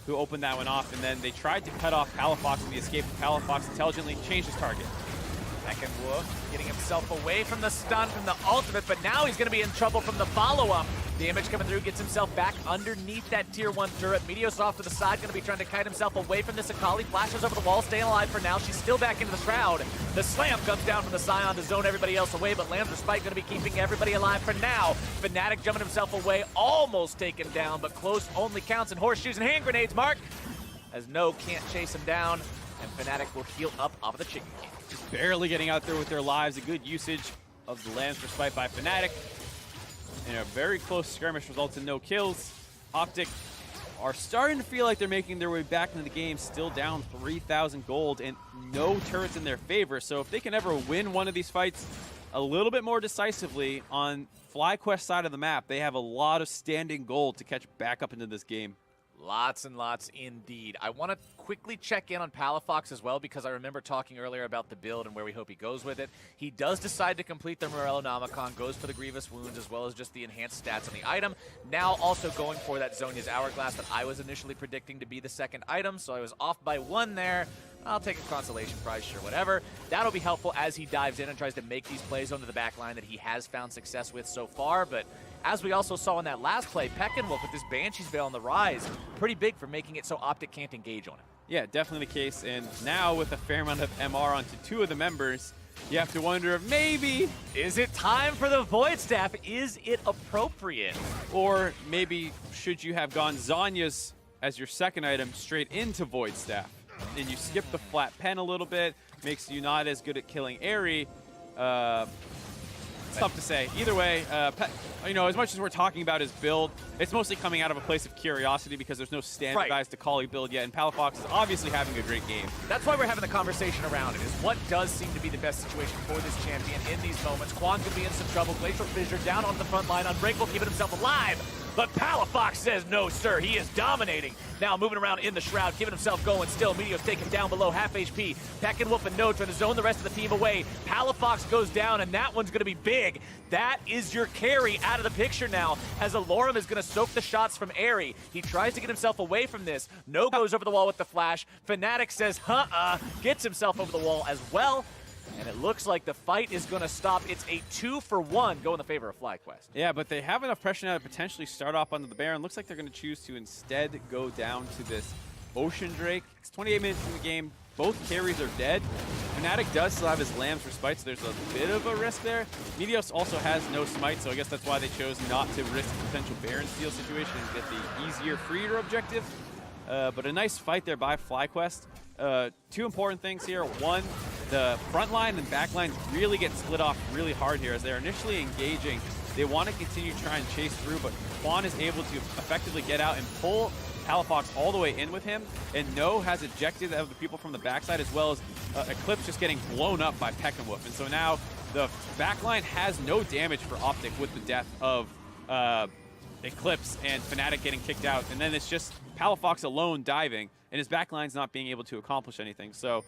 who opened that one off, and then they tried to cut off Palafox in the escape, and Palafox intelligently changed his target.
Peckenwolf getting himself away from the stun from the ultimate, but now he's going to be in trouble from the follow-up. Damage coming through, gets himself back underneath that tier 1 turret. Meteos off to the side, going to be trying to kite himself away from this Akali. Flashes over the wall, staying alive for now. She's still back into the shroud. The slam comes down from the Scion to zone everybody else away, but Lamb's Respite going to be keeping everybody alive for now. Fnatic jumping himself away, almost taken down, but close only counts, and horseshoes and hand grenades, Mark, as No can't chase him down, and Fnatic will heal up off of the chicken king.
Just barely getting out there with their lives. A good usage of the Lamb's Respite by Fnatic. And a very close skirmish results in no kills. OpTic are starting to feel like they're making their way back into the game, still down 3,000 gold and no turrets in their favor. So if they can ever win one of these fights a little bit more decisively on FlyQuest side of the map, they have a lot of standing gold to catch back up into this game.
Lots and lots indeed. I want to quickly check in on Palafox as well, because I remember talking earlier about the build and where we hope he goes with it. He does decide to complete the Morello Nomicon, goes for the Grievous Wounds as well as just the enhanced stats on the item. Now also going for that Zhonya's Hourglass that I was initially predicting to be the second item, so I was off by 1 there. I'll take a consolation prize, sure, whatever. That'll be helpful as he dives in and tries to make these plays onto the back line that he has found success with so far. But as we also saw in that last play, Peckenwolf with this Banshee's Veil on the rise, pretty big for making it so OpTic can't engage on it.
Yeah, definitely the case. And now with a fair amount of MR onto 2 of the members, you have to wonder if maybe...
Is it time for the Void Staff? Is it appropriate?
Or maybe should you have gone Zhonya's as your second item straight into Void Staff? And you skip the flat pen a little bit, makes you not as good at killing Airy. It's tough to say. Either way, you know, as much as we're talking about his build, it's mostly coming out of a place of curiosity because there's no standardized Akali build yet, and Palafox is obviously having a great game.
That's why we're having the conversation around it, is what does seem to be the best situation for this champion in these moments. Quan could be in some trouble. Glacial Fissure down on the front line. Unbreakable keeping himself alive. But Palafox says no, sir. He is dominating. Now moving around in the shroud, giving himself going still. Meteos taken down below half HP. Peckenwolf and No trying to zone the rest of the team away. Palafox goes down, and that one's going to be big. That is your carry out of the picture now, as Alorum is going to soak the shots from Airy. He tries to get himself away from this. No goes over the wall with the flash. Fnatic says, gets himself over the wall as well. And it looks like the fight is going to stop. It's a 2-for-1 go in the favor of FlyQuest.
Yeah, but they have enough pressure now to potentially start off onto the Baron. Looks like they're going to choose to instead go down to this Ocean Drake. It's 28 minutes in the game. Both carries are dead. Fnatic does still have his Lamb's Respite, so there's a bit of a risk there. Meteos also has no smite, so I guess that's why they chose not to risk a potential Baron steal situation and get the easier freer objective. But a nice fight there by FlyQuest. 2 important things here. One, the front line and back line really get split off really hard here as they're initially engaging. They want to continue to try and chase through, but Quan is able to effectively get out and pull Palafox all the way in with him, and No has ejected of the people from the backside, as well as Eclipse just getting blown up by Peckenwolf. And so now the backline has no damage for OpTic with the death of Eclipse and Fnatic getting kicked out, and then it's just Palafox alone diving, and his backline's not being able to accomplish anything. So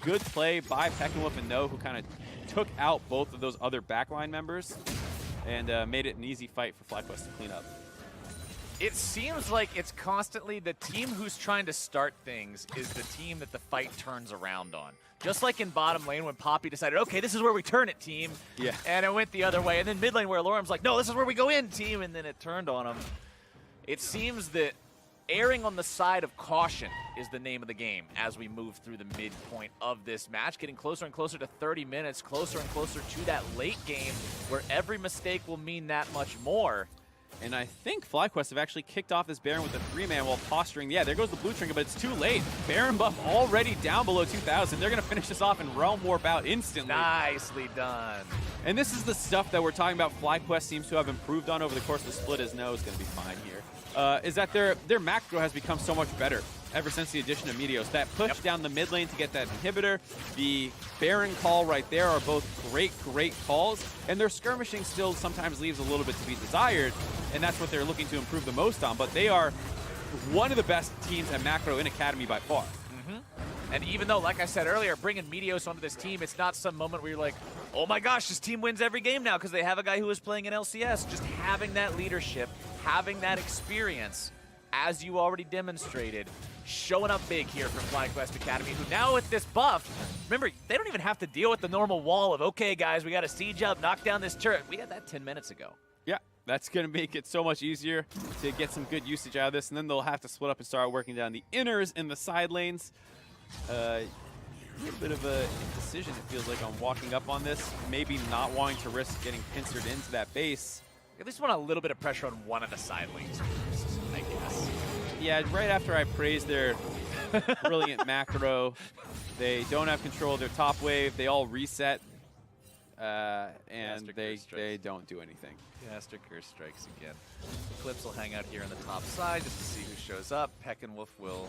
good play by Peckinwolf and No, who kind of took out both of those other backline members and made it an easy fight for FlyQuest to clean up.
It seems like it's constantly the team who's trying to start things is the team that the fight turns around on. Just like in bottom lane when Poppy decided, okay, this is where we turn it, team.
Yeah.
And it went the other way. And then mid lane where Lorem's like, no, this is where we go in, team. And then it turned on him. It seems that erring on the side of caution is the name of the game as we move through the midpoint of this match, getting closer and closer to 30 minutes, closer and closer to that late game where every mistake will mean that much more.
And I think FlyQuest have actually kicked off this Baron with a 3-man while posturing. Yeah, there goes the blue trinket, but it's too late. Baron buff already down below 2,000. They're going to finish this off and Realm Warp out instantly.
Nicely done.
And this is the stuff that we're talking about FlyQuest seems to have improved on over the course of the split, as No is going to be fine here. Is that their macro has become so much better ever since the addition of Meteos. That push down the mid lane to get that inhibitor, the Baron call right there are both great calls, and their skirmishing still sometimes leaves a little bit to be desired, and that's what they're looking to improve the most on. But they are one of the best teams at macro in Academy by far.
And even though, like I said earlier, bringing Meteos onto this team, it's not some moment where you're like, oh my gosh, this team wins every game now because they have a guy who is playing in LCS. Just having that leadership, having that experience, as you already demonstrated, showing up big here for FlyQuest Academy, who now with this buff, remember, they don't even have to deal with the normal wall of, okay, guys, we got to siege up, knock down this turret. We had that 10 minutes ago.
Yeah, that's going to make it so much easier to get some good usage out of this, and then they'll have to split up and start working down the inners in the side lanes. A little bit of a decision, it feels like, on walking up on this. Maybe not wanting to risk getting pincered into that base.
At least want a little bit of pressure on one of the side lanes first, I guess.
Yeah, right after I praised their brilliant macro, they don't have control of their top wave. They all reset, and they don't do anything.
Master Curse strikes again. Eclipse will hang out here on the top side just to see who shows up. Peckinwolf will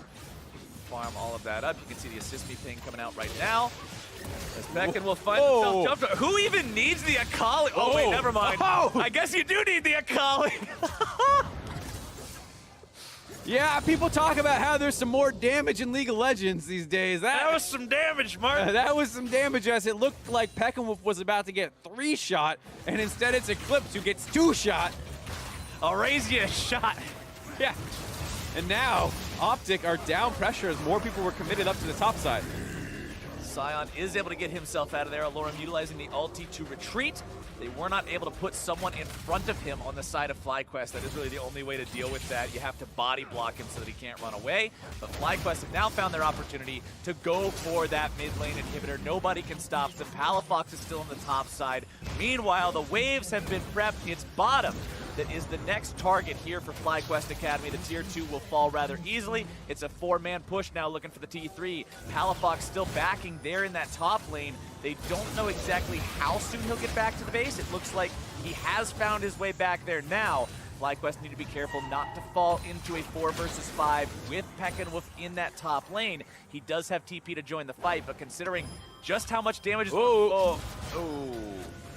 farm all of that up. You can see the assist me ping coming out right now. As Peckinwolf finds himself jumped. Who even needs the Akali? Oh, wait, never mind. I guess you do need the Akali.
Yeah, people talk about how there's some more damage in League of Legends these days.
That was some damage, Mark.
That was some damage, as it looked like Peckinwolf was about to get 3-shot, and instead it's Eclipse who gets 2-shot.
I'll raise you a shot.
Yeah. And now, OpTic are down pressure as more people were committed up to the top side.
Sion is able to get himself out of there. Alorem utilizing the ulti to retreat. They were not able to put someone in front of him on the side of FlyQuest. That is really the only way to deal with that. You have to body block him so that he can't run away. But FlyQuest have now found their opportunity to go for that mid lane inhibitor. Nobody can stop them. Palafox is still on the top side. Meanwhile, the waves have been prepped. It's bottom that is the next target here for FlyQuest Academy. The tier 2 will fall rather easily. It's a 4-man push now looking for the T3. Palafox still backing there in that top lane. They don't know exactly how soon he'll get back to the base. It looks like he has found his way back there now. FlyQuest need to be careful not to fall into a 4 versus 5 with Peckinwolf in that top lane. He does have TP to join the fight, but considering just how much damage is... Oh,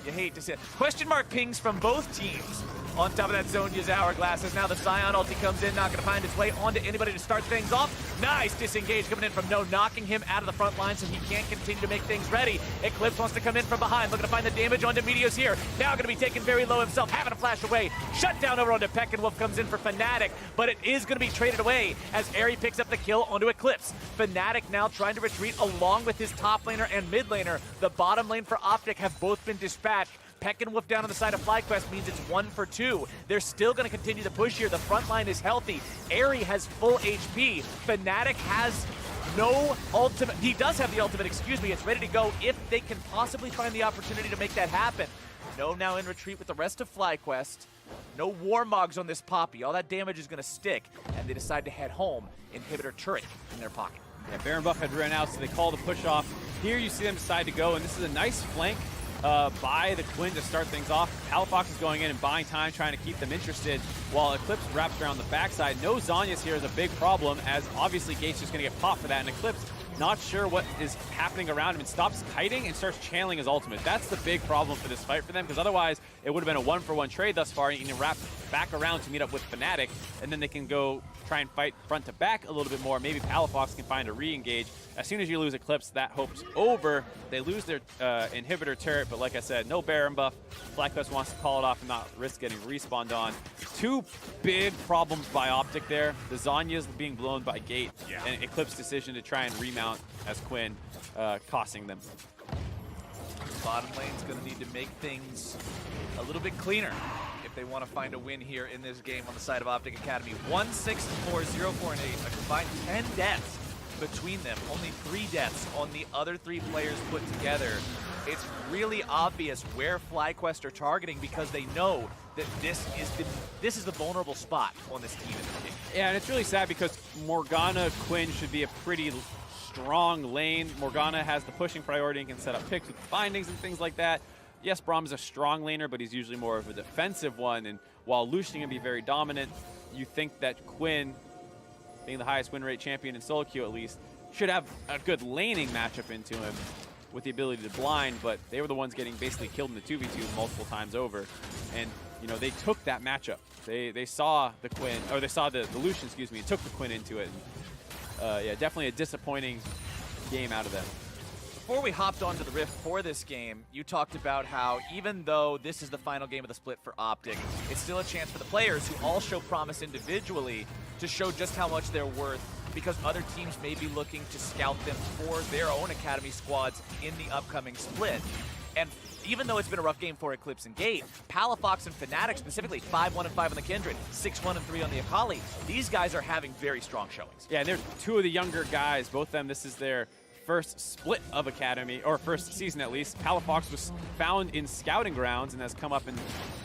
you hate to see it. Question mark pings from both teams. On top of that, Zonya's Hourglass as now the Sion ulti comes in, not going to find its way onto anybody to start things off. Nice disengage coming in from No, knocking him out of the front line so he can't continue to make things ready. Eclipse wants to come in from behind, looking to find the damage onto Meteos here. Now going to be taken very low himself, having to flash away. Shut down over onto Peckinwolf, comes in for Fnatic, but it is going to be traded away as Airy picks up the kill onto Eclipse. Fnatic now trying to retreat along with his top laner and mid laner. The bottom lane for OpTic have both been dispatched. Peckinwolf down on the side of FlyQuest means it's 1 for 2. They're still going to continue to push here. The front line is healthy. Airy has full HP. Fnatic has no ultimate. He does have the ultimate, excuse me. It's ready to go if they can possibly find the opportunity to make that happen. No now in retreat with the rest of FlyQuest. No Warmogs on this Poppy. All that damage is going to stick, and they decide to head home. Inhibitor turret in their pocket.
Yeah, Baron buff had run out, so they call the push off. Here you see them decide to go, and this is a nice flank by the Quinn to start things off. Palafox is going in and buying time, trying to keep them interested, while Eclipse wraps around the backside. No Zhonya's here is a big problem, as obviously Gate's just going to get popped for that, and Eclipse not sure what is happening around him, and stops kiting and starts channeling his ultimate. That's the big problem for this fight for them, because otherwise it would have been a 1-for-1 trade thus far, and you can wrap back around to meet up with Fnatic, and then they can go try and fight front to back a little bit more. Maybe Palafox can find a re-engage. As soon as you lose Eclipse, that hope's over. They lose their inhibitor turret, but like I said, no Baron buff. FlyQuest wants to call it off and not risk getting respawned on. Two big problems by OpTic there. The Zhonya's being blown by Gate, and Eclipse's decision to try and remount as Quinn, costing them.
Bottom lane's going to need to make things a little bit cleaner if they want to find a win here in this game on the side of OpTic Academy. 1-6-4, 0-4-8, a combined 10 deaths between them. Only 3 deaths on the other 3 players put together. It's really obvious where FlyQuest are targeting, because they know that this is the vulnerable spot on this team in this game.
Yeah, and it's really sad because Morgana Quinn should be a pretty strong lane. Morgana has the pushing priority and can set up picks with bindings and things like that. Yes, Braum is a strong laner, but he's usually more of a defensive one, and while Lucian can be very dominant, you think that Quinn, being the highest win rate champion in solo queue at least, should have a good laning matchup into him with the ability to blind, but they were the ones getting basically killed in the 2v2 multiple times over. And, you know, they took that matchup. They saw the Quinn, or they saw the Lucian, excuse me, and took the Quinn into it. And, yeah, definitely a disappointing game out of them.
Before we hopped onto the Rift for this game, you talked about how even though this is the final game of the split for OpTic, it's still a chance for the players who all show promise individually to show just how much they're worth, because other teams may be looking to scout them for their own academy squads in the upcoming split. And even though it's been a rough game for Eclipse and Gate, Palafox and Fnatic specifically, 5-1-5 on the Kindred, 6-1-3 on the Akali, these guys are having very strong showings.
Yeah, they're 2 of the younger guys. Both of them, this is their first split of Academy, or first season at least. Palafox was found in Scouting Grounds and has come up and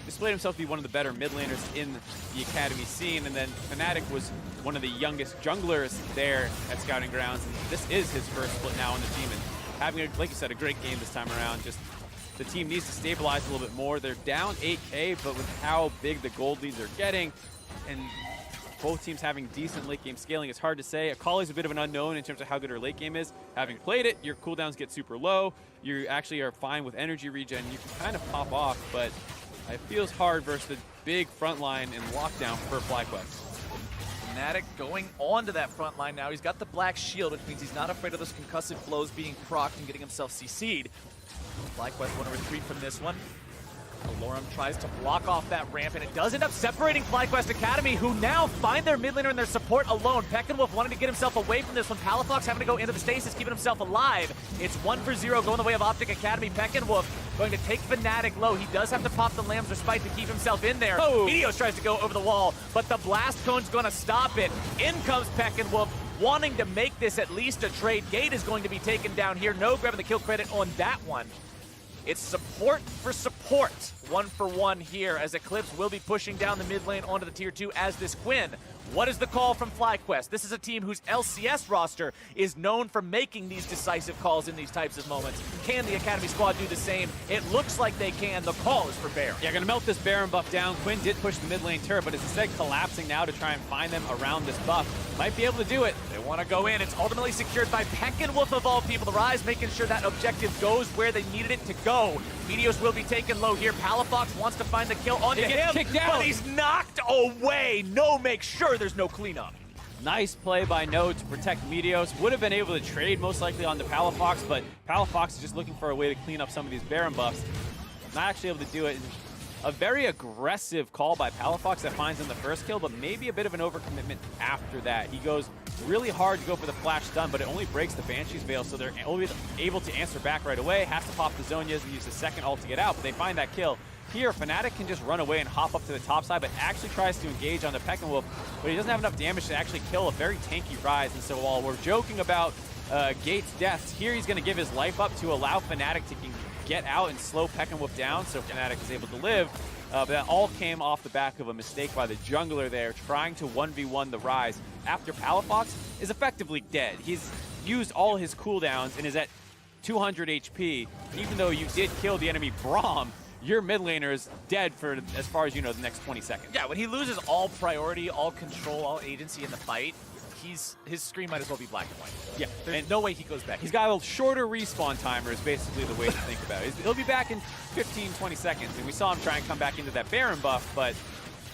displayed himself to be one of the better mid laners in the Academy scene. And then Fnatic was one of the youngest junglers there at Scouting Grounds. And this is his first split now on the team. And having, like you said, a great game this time around. Just the team needs to stabilize a little bit more. They're down 8K, but with how big the gold leads are getting, and both teams having decent late game scaling, it's hard to say. Akali's a bit of an unknown in terms of how good her late game is. Having played it, your cooldowns get super low. You actually are fine with energy regen. You can kind of pop off, but it feels hard versus the big front line in lockdown for FlyQuest.
Fnatic going on to that front line now. He's got the black shield, which means he's not afraid of those concussive blows being procced and getting himself CC'd. FlyQuest want to retreat from this one. Alorum tries to block off that ramp, and it does end up separating FlyQuest Academy, who now find their mid laner and their support alone. Peckinwolf wanting to get himself away from this one. Palafox having to go into the stasis, keeping himself alive. It's 1-for-0 going the way of OpTic Academy. Peckinwolf going to take Fnatic low. He does have to pop the Lamb's Respite to keep himself in there. Meteos tries to go over the wall, but the Blast Cone's going to stop it. In comes Peckinwolf, wanting to make this at least a trade. Gate is going to be taken down here. No grabbing the kill credit on that one. It's support for support, 1-for-1 here, as Eclipse will be pushing down the mid lane onto the tier 2 as this Quinn. What is the call from FlyQuest? This is a team whose LCS roster is known for making these decisive calls in these types of moments. Can the Academy squad do the same? It looks like they can. The call is for Baron.
Yeah, gonna melt this Baron buff down. Quinn did push the mid lane turret, but is instead collapsing now to try and find them around this buff. Might be able to do it.
They want to go in. It's ultimately secured by Peckinwolf of all people. The Rise making sure that objective goes where they needed it to go. Meteos will be taken low here. Palafox wants to find the kill onto him, but he's knocked away. No, make sure there's no cleanup.
Nice play by No to protect Meteos. Would have been able to trade most likely on the Palafox, but Palafox is just looking for a way to clean up some of these Baron buffs. Not actually able to do it. A very aggressive call by Palafox that finds him the first kill, but maybe a bit of an overcommitment after that. He goes really hard to go for the flash stun, but it only breaks the Banshee's Veil, so they're always able to answer back right away. Has to pop the Zhonyas and use the second ult to get out, but they find that kill. Here, Fnatic can just run away and hop up to the top side, but actually tries to engage on the Peckinwolf, but he doesn't have enough damage to actually kill a very tanky Rise. And so while we're joking about Gate's deaths, here he's going to give his life up to allow Fnatic to get out and slow Peckinwolf down, so Fnatic is able to live. But that all came off the back of a mistake by the jungler there, trying to 1v1 the Rise after Palafox is effectively dead. He's used all his cooldowns and is at 200 HP. Even though you did kill the enemy Braum, your mid laner is dead for, as far as you know, the next 20 seconds.
Yeah, when he loses all priority, all control, all agency in the fight, his screen might as well be black and white.
Yeah,
There's no way he goes back.
He's got a shorter respawn timer is basically the way to think about it. He'll be back in 15, 20 seconds, and we saw him try and come back into that Baron buff, but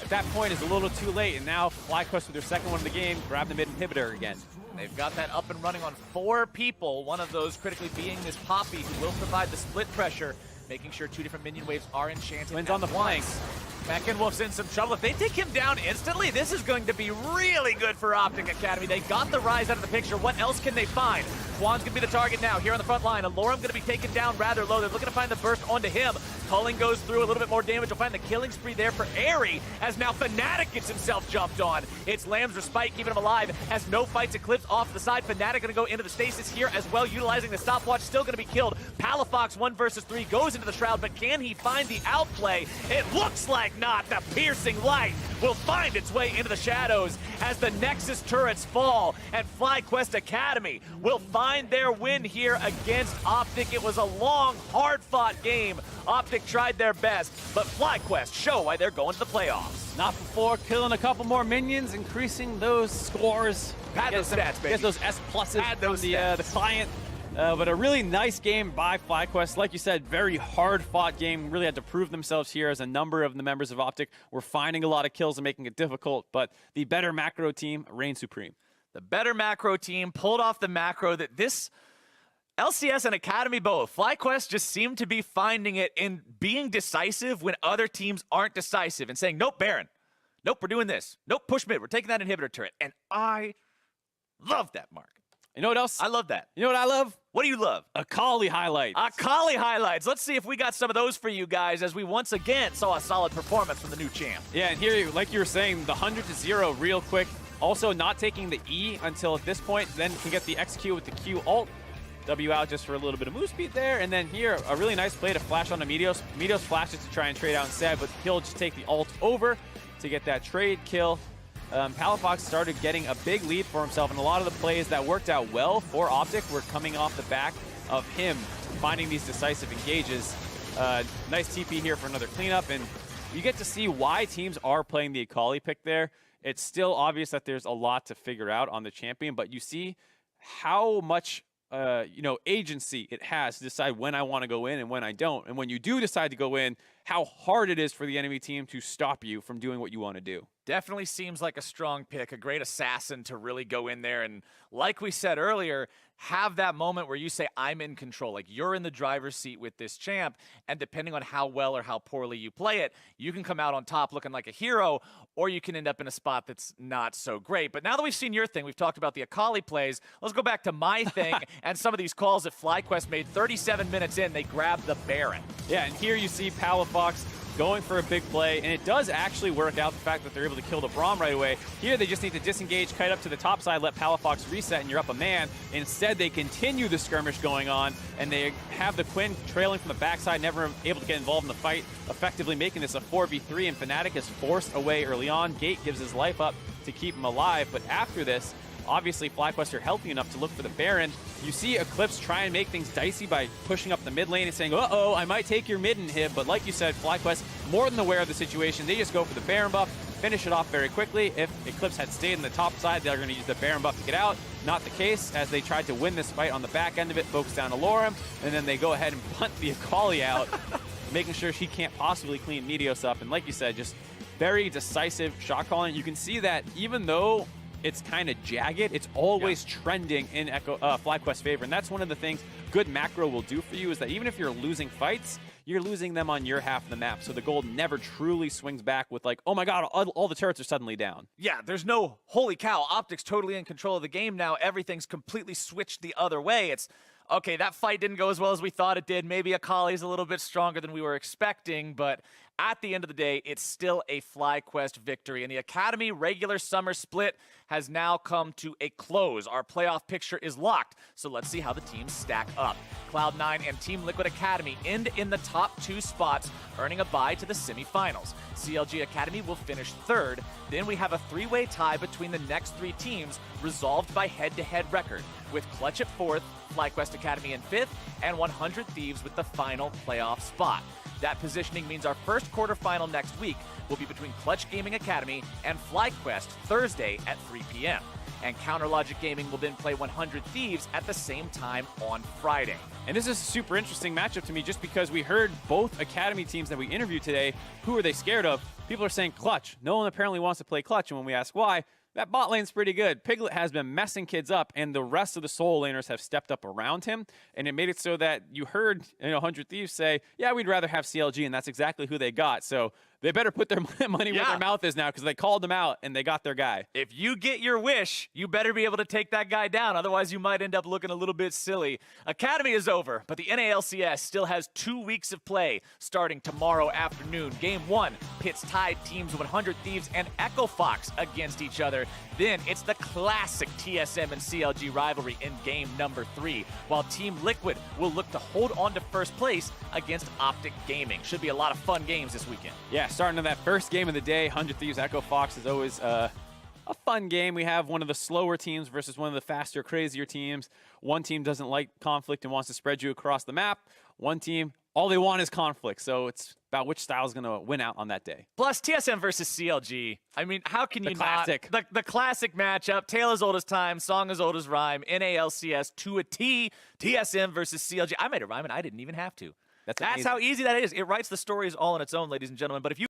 at that point it's a little too late, and now FlyQuest with their second one of the game, grab the mid inhibitor again.
They've got that up and running on 4 people, one of those critically being this Poppy, who will provide the split pressure, making sure 2 different minion waves are enchanted.
Wins on the flank.
Meckenwolf's in some trouble. If they take him down instantly, this is going to be really good for OpTic Academy. They got the Rise out of the picture. What else can they find? Quan's going to be the target now here on the front line. Alorum going to be taken down rather low. They're looking to find the burst onto him. Culling goes through a little bit more damage. We'll find the killing spree there for Airy, as now Fnatic gets himself jumped on. It's Lamb's respite keeping him alive, as no fights eclipse off to the side. Fnatic going to go into the stasis here as well, utilizing the stopwatch, still going to be killed. Palafox 1 versus 3 goes into the Shroud, but can he find the outplay? It looks like not. The piercing light will find its way into the shadows as the Nexus turrets fall, and FlyQuest Academy will find their win here against OpTic. It was a long, hard-fought game. OpTic tried their best, but FlyQuest show why they're going to the playoffs.
Not before killing a couple more minions, increasing those scores.
Pad those stats, baby.
Get those S pluses from the client. But a really nice game by FlyQuest. Like you said, very hard-fought game. Really had to prove themselves here, as a number of the members of OpTic were finding a lot of kills and making it difficult. But the better macro team reigned supreme.
The better macro team pulled off the macro that this LCS and Academy both. FlyQuest just seemed to be finding it in being decisive when other teams aren't decisive and saying, nope, Baron. Nope, we're doing this. Nope, push mid. We're taking that inhibitor turret. And I love that, Mark.
You know what else?
I love that.
You know what I love?
What do you love?
Akali highlights.
Akali highlights. Let's see if we got some of those for you guys, as we once again saw a solid performance from the new champ.
Yeah, and here, like you were saying, the 100-0 real quick. Also not taking the E until at this point, then can get the XQ with the Q ult. W out just for a little bit of move speed there. And then here, a really nice play to flash onto Meteos. Meteos flashes to try and trade out instead, but he'll just take the ult over to get that trade kill. Palafox started getting a big lead for himself, and a lot of the plays that worked out well for OpTic were coming off the back of him finding these decisive engages. Nice TP here for another cleanup, and you get to see why teams are playing the Akali pick there. It's still obvious that there's a lot to figure out on the champion, but you see how much agency it has to decide when I want to go in and when I don't. And when you do decide to go in, how hard it is for the enemy team to stop you from doing what you want to do.
Definitely seems like a strong pick, a great assassin to really go in there. And like we said earlier, have that moment where you say, I'm in control. Like, you're in the driver's seat with this champ. And depending on how well or how poorly you play it, you can come out on top looking like a hero, or you can end up in a spot that's not so great. But now that we've seen your thing, we've talked about the Akali plays, let's go back to my thing and some of these calls that FlyQuest made. 37 minutes in, they grabbed the Baron.
Yeah, and here you see Palafox going for a big play, and it does actually work out, the fact that they're able to kill the Braum right away. Here they just need to disengage, kite up to the top side, let Palafox reset, and you're up a man. Instead, they continue the skirmish going on, and they have the Quinn trailing from the backside, never able to get involved in the fight, effectively making this a 4v3, and Fnatic is forced away early on. Gate gives his life up to keep him alive, but after this, obviously, FlyQuest are healthy enough to look for the Baron. You see Eclipse try and make things dicey by pushing up the mid lane and saying, uh-oh, I might take your mid inhib. But like you said, FlyQuest, more than aware of the situation. They just go for the Baron buff, finish it off very quickly. If Eclipse had stayed in the top side, they're going to use the Baron buff to get out. Not the case, as they tried to win this fight on the back end of it, focus down Alorum, and then they go ahead and punt the Akali out, making sure she can't possibly clean Meteos up. And like you said, just very decisive shot calling. You can see that even though it's kind of jagged, it's always trending in FlyQuest's favor. And that's one of the things good macro will do for you, is that even if you're losing fights, you're losing them on your half of the map. So the gold never truly swings back with like, oh my god, all the turrets are suddenly down.
Yeah, there's no, holy cow, OpTic's totally in control of the game now. Everything's completely switched the other way. It's, okay, that fight didn't go as well as we thought it did. Maybe Akali's a little bit stronger than we were expecting, but at the end of the day, it's still a FlyQuest victory. And the Academy regular summer split has now come to a close. Our playoff picture is locked, so let's see how the teams stack up. Cloud9 and Team Liquid Academy end in the top 2 spots, earning a bye to the semifinals. CLG Academy will finish 3rd. Then we have a 3-way tie between the next 3 teams, resolved by head-to-head record, with Clutch at 4th, FlyQuest Academy in 5th, and 100 Thieves with the final playoff spot. That positioning means our first quarterfinal next week will be between Clutch Gaming Academy and FlyQuest Thursday at 3 p.m. and Counter Logic Gaming will then play 100 Thieves at the same time on Friday.
And this is a super interesting matchup to me just because we heard both Academy teams that we interviewed today, who are they scared of? People are saying Clutch. No one apparently wants to play Clutch, and when we ask why, that bot lane's pretty good. Piglet has been messing kids up, and the rest of the solo laners have stepped up around him, and it made it so that you heard 100 Thieves say, yeah, we'd rather have CLG, and that's exactly who they got. So they better put their money where their mouth is now because they called them out, and they got their guy.
If you get your wish, you better be able to take that guy down. Otherwise, you might end up looking a little bit silly. Academy is over, but the NALCS still has 2 weeks of play starting tomorrow afternoon. Game 1 pits tied teams 100 Thieves and Echo Fox against each other. Then it's the classic TSM and CLG rivalry in game number 3, while Team Liquid will look to hold on to first place against OpTic Gaming. Should be a lot of fun games this weekend.
Yeah, starting to that first game of the day, 100 Thieves Echo Fox is always a fun game. We have one of the slower teams versus one of the faster, crazier teams. One team doesn't like conflict and wants to spread you across the map. One team, all they want is conflict. So it's about which style is going to win out on that day.
Plus, TSM versus CLG. I mean, how can you
classic.
not? The classic matchup. Tale as old as time, song as old as rhyme, NALCS to a T. TSM versus CLG. I made a rhyme and I didn't even have to. That's how easy that is. It writes the stories all on its own, ladies and gentlemen. But if you